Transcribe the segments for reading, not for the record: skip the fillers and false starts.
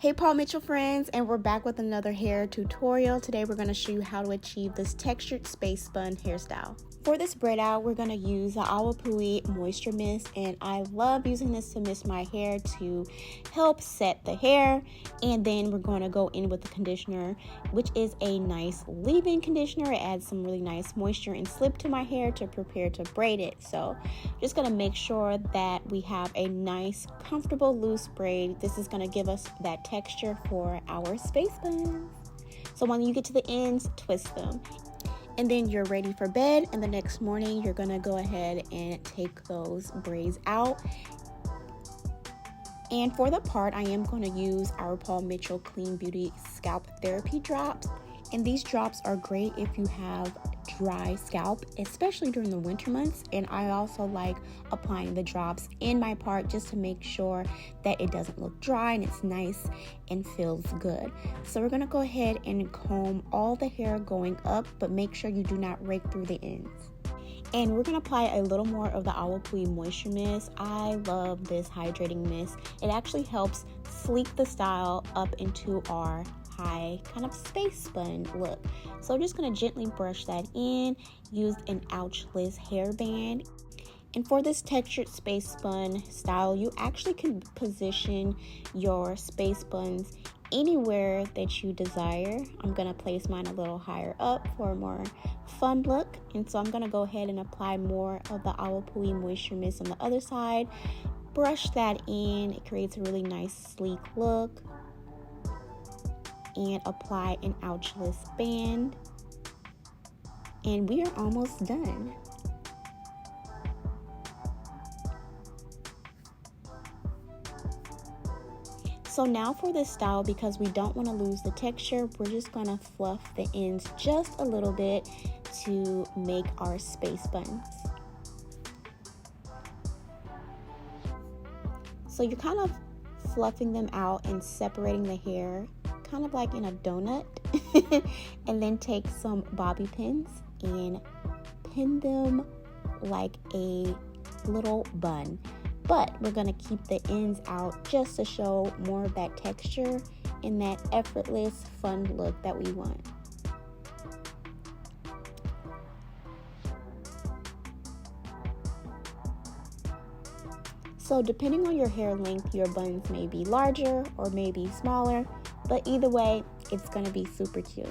Hey Paul Mitchell friends, and we're back with another hair tutorial. Today we're going to show you how to achieve this textured space bun hairstyle. For this braid out, we're going to use the Awapui moisture mist, and I love using this to mist my hair to help set the hair. And then we're going to go in with the conditioner, which is a nice leave-in conditioner. It adds some really nice moisture and slip to my hair to prepare to braid it. So just going to make sure that we have a nice, comfortable, loose braid. This is going to give us that texture for our space buns. So when you get to the ends, twist them. And then you're ready for bed, and the next morning you're gonna go ahead and take those braids out. And for the part, I am going to use our Paul Mitchell Clean Beauty Scalp Therapy Drops. And these drops are great if you have dry scalp, especially during the winter months. And I also like applying the drops in my part just to make sure that it doesn't look dry and it's nice and feels good. So we're going to go ahead and comb all the hair going up, but make sure you do not rake through the ends. And we're going to apply a little more of the Awapui moisture mist. I love this hydrating mist. It actually helps sleek the style up into our high kind of space bun look. So I'm just going to gently brush that in, use an ouchless hairband. And for this textured space bun style, you actually can position your space buns anywhere that you desire. I'm going to place mine a little higher up for a more fun look. And so I'm going to go ahead and apply more of the Awapui moisture mist on the other side. Brush that in. It creates a really nice sleek look. And apply an ouchless band. And we are almost done. So now for this style, because we don't want to lose the texture, we're just going to fluff the ends just a little bit to make our space buns. So you're kind of fluffing them out and separating the hair, kind of like in a donut. And then take some bobby pins and pin them like a little bun. But we're going to keep the ends out just to show more of that texture and that effortless, fun look that we want. So depending on your hair length, your buns may be larger or maybe smaller, but either way, it's going to be super cute.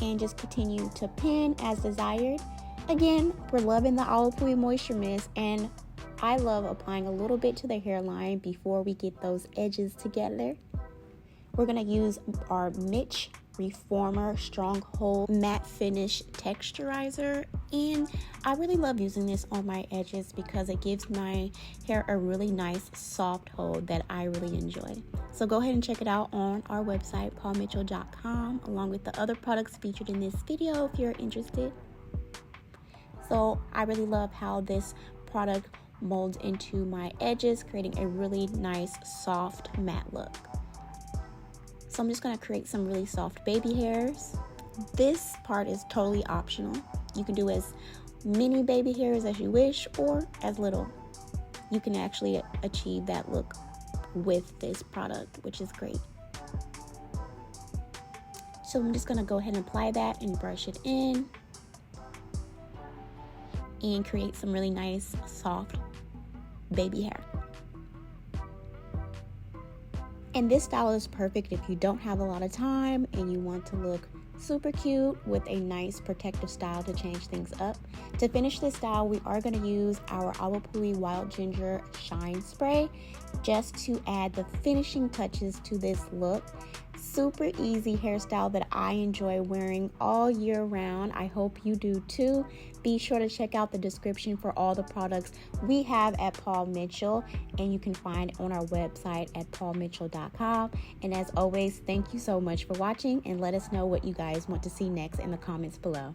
And just continue to pin as desired. Again, we're loving the Awapui moisture mist, and I love applying a little bit to the hairline before we get those edges together. We're going to use our Mitch Reformer Stronghold Matte Finish Texturizer, and I really love using this on my edges because it gives my hair a really nice soft hold that I really enjoy. So go ahead and check it out on our website, paulmitchell.com, along with the other products featured in this video if you're interested. So I really love how this product molds into my edges, creating a really nice soft matte look. So I'm just going to create some really soft baby hairs. This part is totally optional. You can do as many baby hairs as you wish or as little. You can actually achieve that look with this product, which is great. So I'm just going to go ahead and apply that and brush it in and create some really nice soft baby hair. And this style is perfect if you don't have a lot of time and you want to look super cute with a nice protective style to change things up. To finish this style, we are going to use our Awapui Wild Ginger Shine Spray just to add the finishing touches to this look. Super easy hairstyle that I enjoy wearing all year round. I hope you do too. Be sure to check out the description for all the products we have at Paul Mitchell, and you can find on our website at paulmitchell.com. And as always, thank you so much for watching, and let us know what you guys want to see next in the comments below.